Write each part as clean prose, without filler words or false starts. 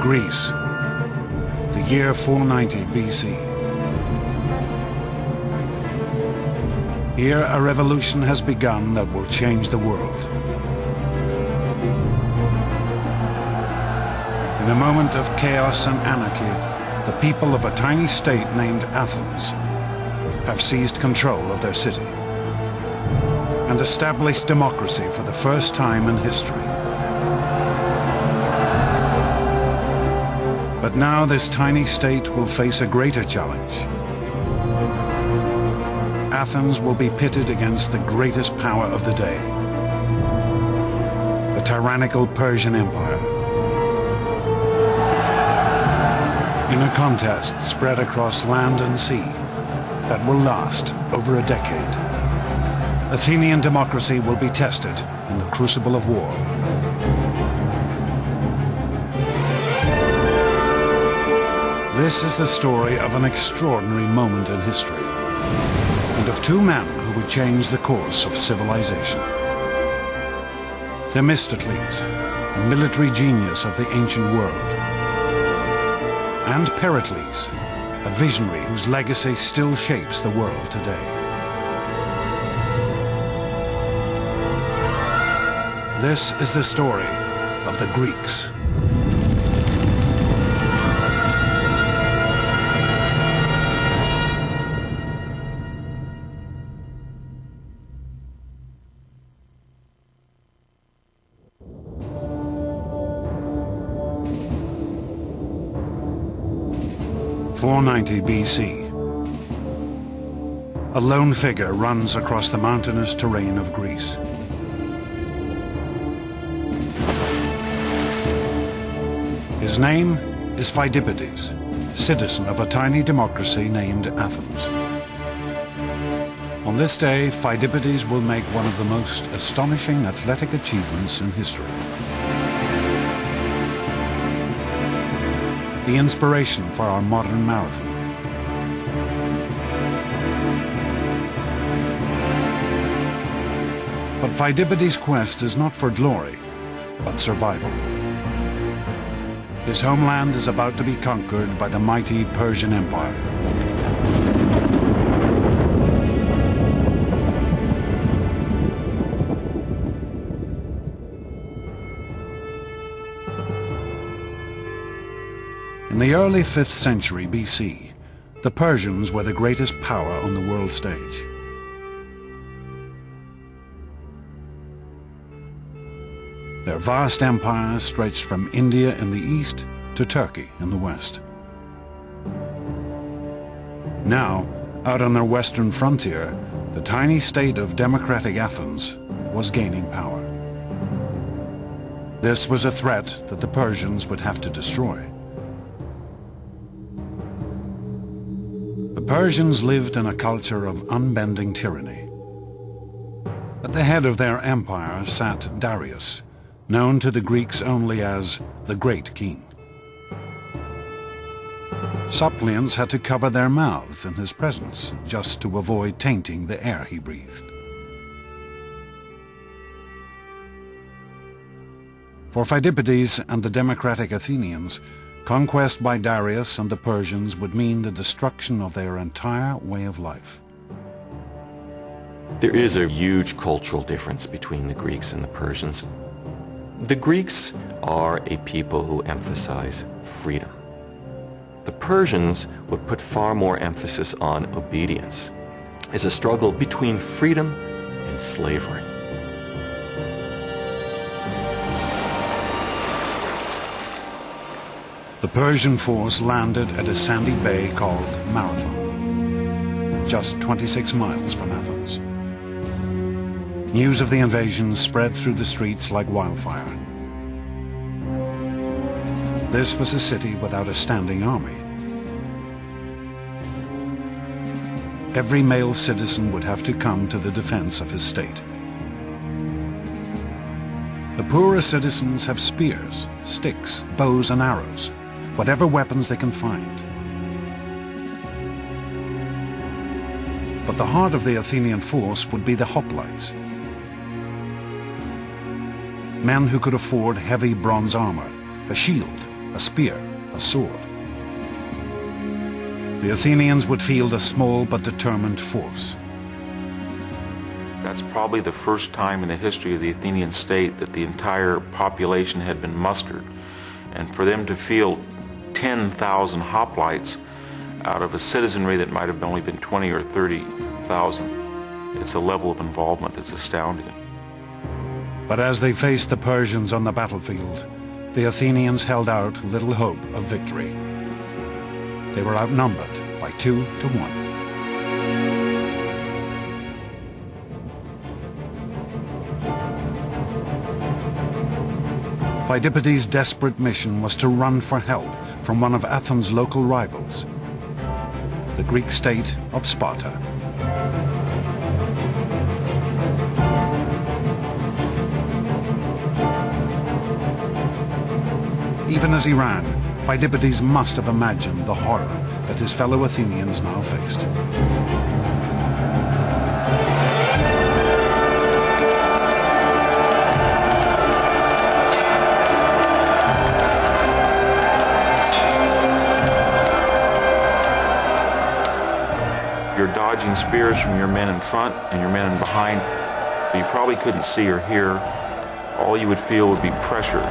Greece, the year 490 BC. Here a revolution has begun that will change the world. In a moment of chaos and anarchy, the people of a tiny state named Athens have seized control of their city and established democracy for the first time in history. But now this tiny state will face a greater challenge. Athens will be pitted against the greatest power of the day, the tyrannical Persian Empire. In a contest spread across land and sea that will last over a decade, Athenian democracy will be tested in the crucible of war. This is the story of an extraordinary moment in history, and of two men who would change the course of civilization. Themistocles, a military genius of the ancient world, and Pericles, a visionary whose legacy still shapes the world today. This is the story of the Greeks. (490 BC). A lone figure runs across the mountainous terrain of Greece. His name is Phidippides, citizen of a tiny democracy named Athens. On this day, Phidippides will make one of the most astonishing athletic achievements in history. The inspiration for our modern marathon. But Phidippides' quest is not for glory, but survival. His homeland is about to be conquered by the mighty Persian Empire. In the early 5th century BC, the Persians were the greatest power on the world stage. Their vast empire stretched from India in the east to Turkey in the west. Now, out on their western frontier, the tiny state of democratic Athens was gaining power. This was a threat that the Persians would have to destroy. The Persians lived in a culture of unbending tyranny. At the head of their empire sat Darius, known to the Greeks only as the Great King. Suppliants had to cover their mouths in his presence just to avoid tainting the air he breathed. For Phidippides and the democratic Athenians, conquest by Darius and the Persians would mean the destruction of their entire way of life. There is a huge cultural difference between the Greeks and the Persians. The Greeks are a people who emphasize freedom. The Persians would put far more emphasis on obedience. It's a struggle between freedom and slavery. The Persian force landed at a sandy bay called Marathon, just 26 miles from Athens. News of the invasion spread through the streets like wildfire. This was a city without a standing army. Every male citizen would have to come to the defense of his state. The poorer citizens have spears, sticks, bows and arrows, whatever weapons they can find. But the heart of the Athenian force would be the hoplites, men who could afford heavy bronze armor, a shield, a spear, a sword. The Athenians would field a small but determined force. That's probably the first time in the history of the Athenian state that the entire population had been mustered. And for them to field 10,000 hoplites out of a citizenry that might have only been 20 or 30,000, it's a level of involvement that's astounding. But as they faced the Persians on the battlefield, the Athenians held out little hope of victory. They were outnumbered by 2 to 1. Pheidippides' desperate mission was to run for help from one of Athens' local rivals, the Greek state of Sparta. Even as he ran, Pheidippides must have imagined the horror that his fellow Athenians now faced. You're dodging spears from your men in front and your men in behind, but you probably couldn't see or hear. All you would feel would be pressure.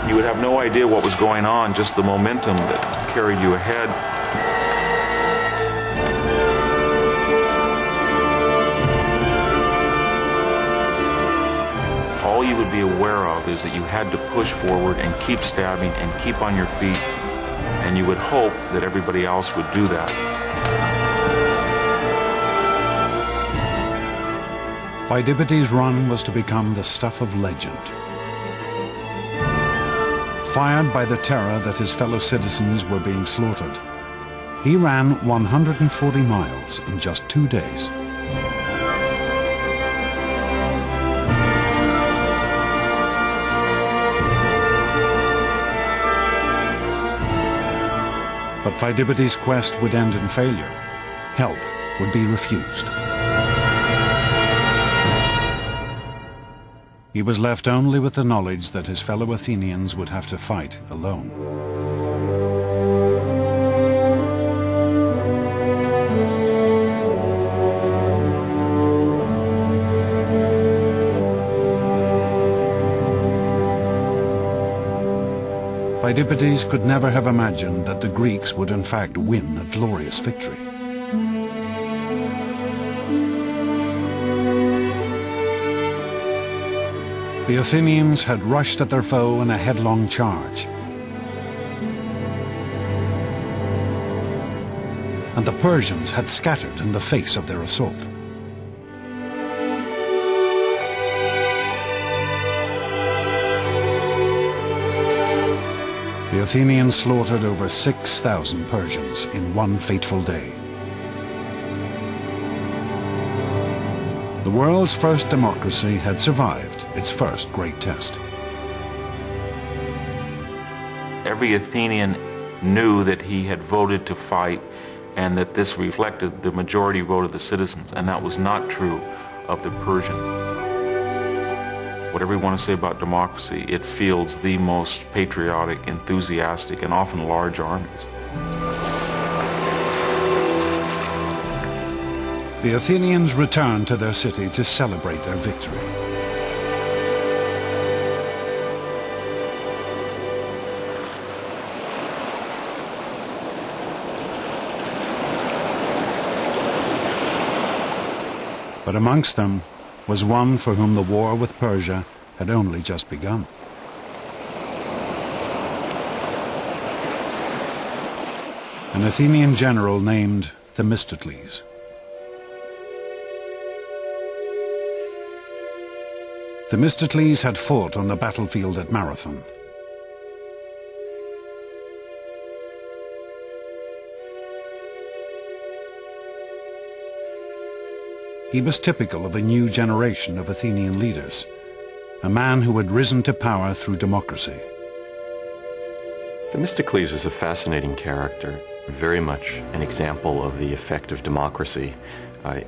You would have no idea what was going on, just the momentum that carried you ahead. All you would be aware of is that you had to push forward and keep stabbing and keep on your feet, and you would hope that everybody else would do that. Pheidippides' run was to become the stuff of legend. Fired by the terror that his fellow citizens were being slaughtered, he ran 140 miles in just 2 days. But Pheidippides' quest would end in failure. Help would be refused. He was left only with the knowledge that his fellow Athenians would have to fight alone. Pheidippides could never have imagined that the Greeks would in fact win a glorious victory. The Athenians had rushed at their foe in a headlong charge. And the Persians had scattered in the face of their assault. The Athenians slaughtered over 6,000 Persians in one fateful day. The world's first democracy had survived its first great test. Every Athenian knew that he had voted to fight and that this reflected the majority vote of the citizens, and that was not true of the Persians. Whatever you want to say about democracy, it fields the most patriotic, enthusiastic, and often large armies. The Athenians returned to their city to celebrate their victory. But amongst them was one for whom the war with Persia had only just begun. An Athenian general named Themistocles. Themistocles had fought on the battlefield at Marathon. He was typical of a new generation of Athenian leaders, a man who had risen to power through democracy. Themistocles is a fascinating character. very much an example of the effect of democracy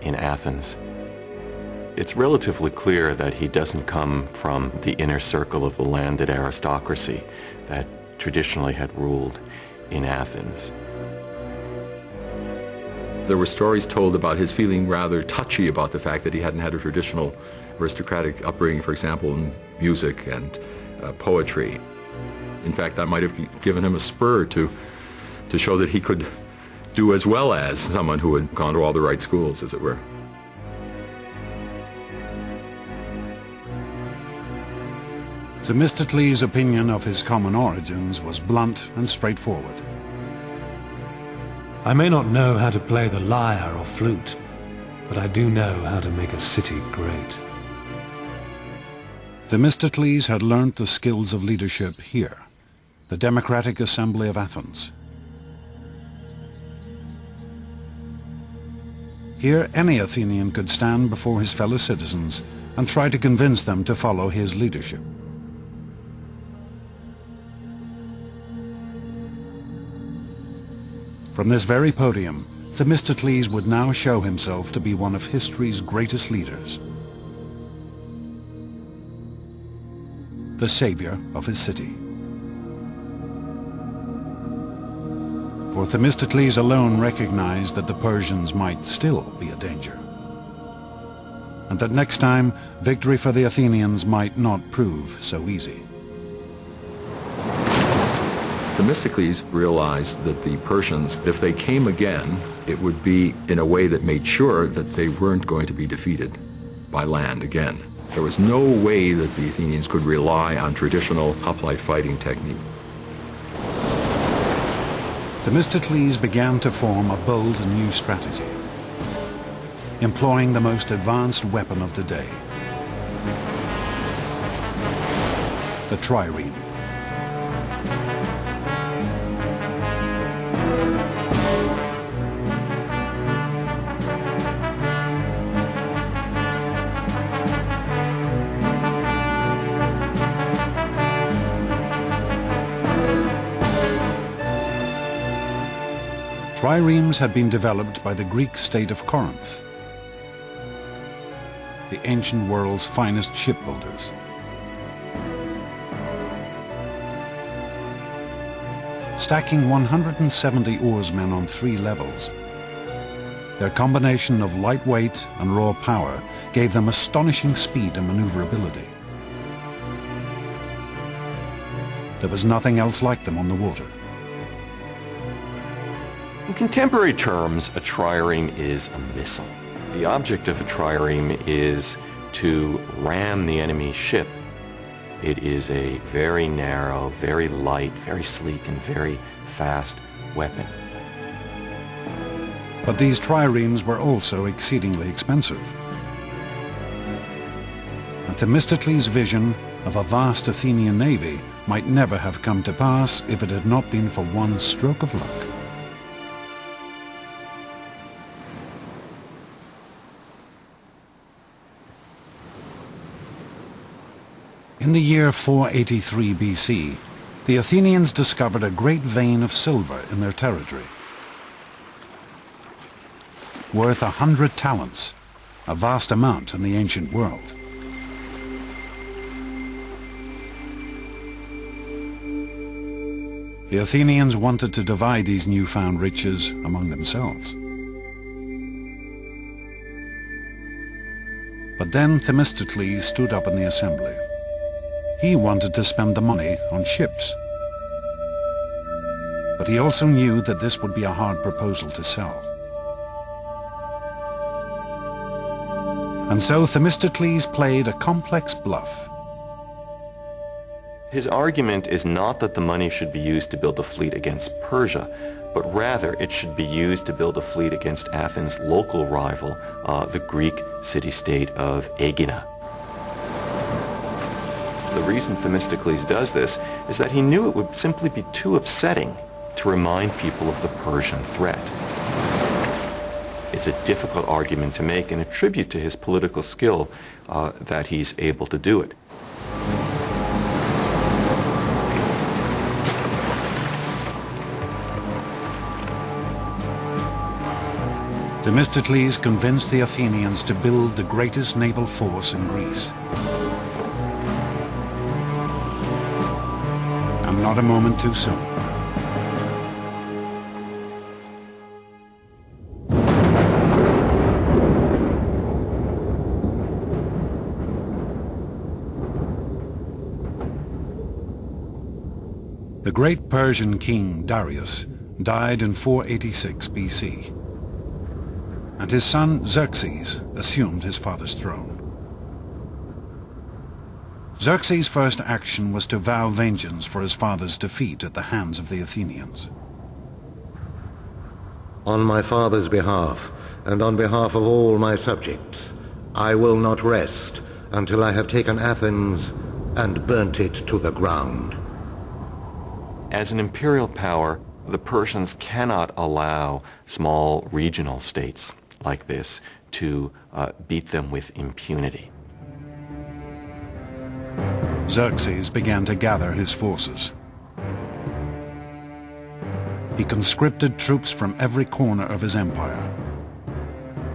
in Athens. It's relatively clear that he doesn't come from the inner circle of the landed aristocracy that traditionally had ruled in Athens. There were stories told about his feeling rather touchy about the fact that he hadn't had a traditional aristocratic upbringing, for example, in music and poetry. In fact, that might have given him a spur to show that he could do as well as someone who had gone to all the right schools, as it were. Themistocles' opinion of his common origins was blunt and straightforward. I may not know how to play the lyre or flute, but I do know how to make a city great. Themistocles had learnt the skills of leadership here, the Democratic Assembly of Athens. Here, any Athenian could stand before his fellow citizens and try to convince them to follow his leadership. From this very podium, Themistocles would now show himself to be one of history's greatest leaders, the savior of his city. For Themistocles alone recognized that the Persians might still be a danger, and that next time victory for the Athenians might not prove so easy. Themistocles realized that the Persians, if they came again, it would be in a way that made sure that they weren't going to be defeated by land again. There was no way that the Athenians could rely on traditional hoplite fighting technique. Themistocles began to form a bold new strategy, employing the most advanced weapon of the day, the trireme. Triremes had been developed by the Greek state of Corinth, the ancient world's finest shipbuilders. Stacking 170 oarsmen on 3 levels, their combination of lightweight and raw power gave them astonishing speed and maneuverability. There was nothing else like them on the water. In contemporary terms, a trireme is a missile. The object of a trireme is to ram the enemy ship. It is a very narrow, very light, very sleek, and very fast weapon. But these triremes were also exceedingly expensive. And Themistocles' vision of a vast Athenian navy might never have come to pass if it had not been for one stroke of luck. In the year 483 BC, the Athenians discovered a great vein of silver in their territory, worth 100 talents, a vast amount in the ancient world. The Athenians wanted to divide these newfound riches among themselves. But then Themistocles stood up in the assembly. He wanted to spend the money on ships. But he also knew that this would be a hard proposal to sell. And so Themistocles played a complex bluff. His argument is not that the money should be used to build a fleet against Persia, but rather it should be used to build a fleet against Athens' local rival, the Greek city-state of Aegina. The reason Themistocles does this is that he knew it would simply be too upsetting to remind people of the Persian threat. It's a difficult argument to make and a tribute to his political skill that he's able to do it. Themistocles convinced the Athenians to build the greatest naval force in Greece. And not a moment too soon. The great Persian king Darius died in 486 BC, and his son Xerxes assumed his father's throne. Xerxes' first action was to vow vengeance for his father's defeat at the hands of the Athenians. On my father's behalf, and on behalf of all my subjects, I will not rest until I have taken Athens and burnt it to the ground. As an imperial power, the Persians cannot allow small regional states like this to beat them with impunity. Xerxes began to gather his forces. He conscripted troops from every corner of his empire.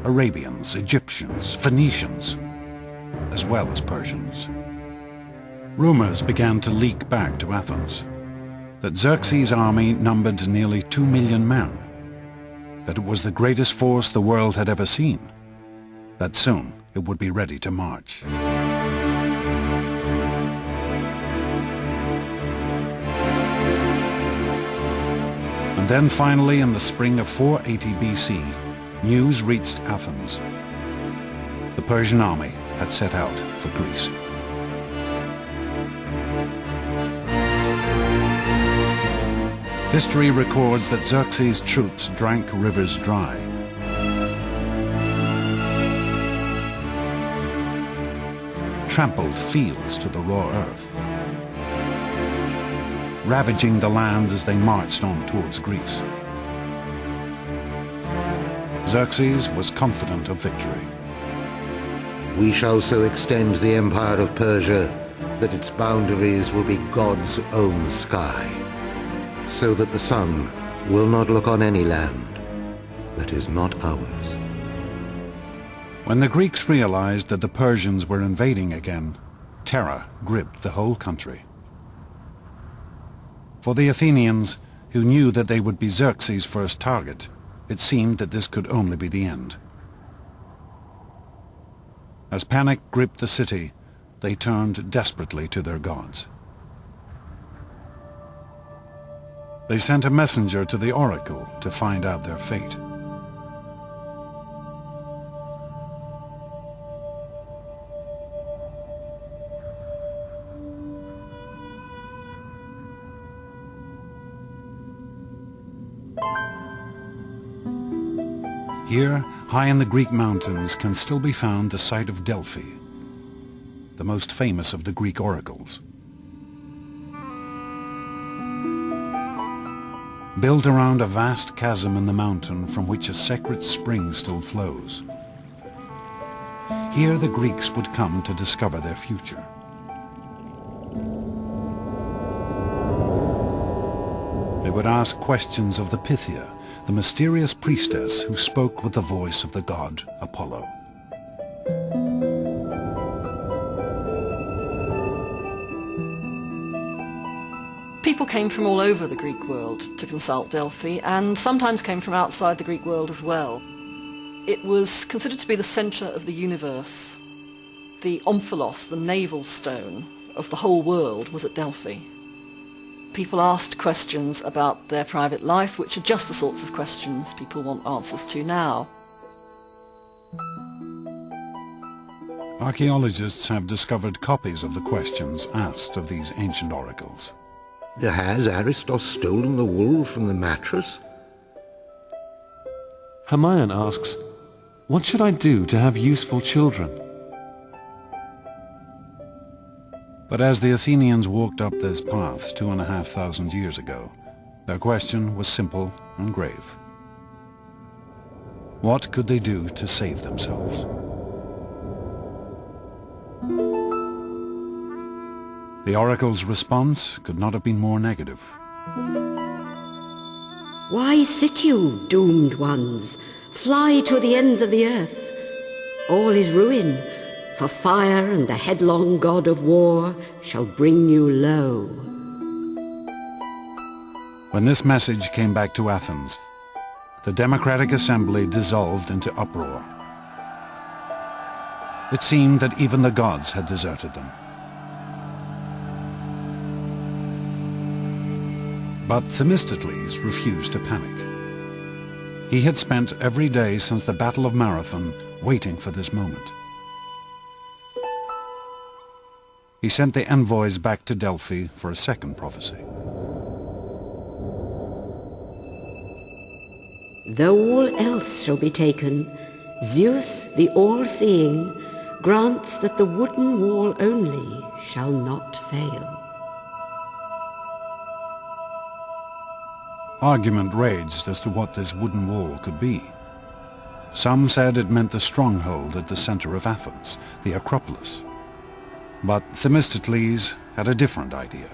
Arabians, Egyptians, Phoenicians, as well as Persians. Rumors began to leak back to Athens that Xerxes' army numbered nearly 2 million men, that it was the greatest force the world had ever seen, that soon it would be ready to march. And then finally, in the spring of 480 BC, news reached Athens. The Persian army had set out for Greece. History records that Xerxes' troops drank rivers dry. Trampled fields to the raw earth, ravaging the land as they marched on towards Greece. Xerxes was confident of victory. We shall so extend the empire of Persia that its boundaries will be God's own sky, so that the sun will not look on any land that is not ours. When the Greeks realized that the Persians were invading again, terror gripped the whole country. For the Athenians, who knew that they would be Xerxes' first target, it seemed that this could only be the end. As panic gripped the city, they turned desperately to their gods. They sent a messenger to the oracle to find out their fate. Here, high in the Greek mountains, can still be found the site of Delphi, the most famous of the Greek oracles. Built around a vast chasm in the mountain from which a sacred spring still flows. Here the Greeks would come to discover their future. They would ask questions of the Pythia, the mysterious priestess who spoke with the voice of the god Apollo. People came from all over the Greek world to consult Delphi, and sometimes came from outside the Greek world as well. It was considered to be the centre of the universe. The omphalos, the navel stone of the whole world, was at Delphi. People asked questions about their private life, which are just the sorts of questions people want answers to now. Archaeologists have discovered copies of the questions asked of these ancient oracles. Has Aristos stolen the wool from the mattress? Hermione asks, "What should I do to have useful children?" But as the Athenians walked up this path 2,500 years ago, their question was simple and grave. What could they do to save themselves? The oracle's response could not have been more negative. Why sit you, doomed ones, Fly to the ends of the earth. All is ruin, for fire and the headlong god of war shall bring you low. When this message came back to Athens, the Democratic Assembly dissolved into uproar. It seemed that even the gods had deserted them. But Themistocles refused to panic. He had spent every day since the Battle of Marathon waiting for this moment. He sent the envoys back to Delphi for a second prophecy. Though all else shall be taken, Zeus, the all-seeing, grants that the wooden wall only shall not fail. Argument raged as to what this wooden wall could be. Some said it meant the stronghold at the center of Athens, the Acropolis. But Themistocles had a different idea.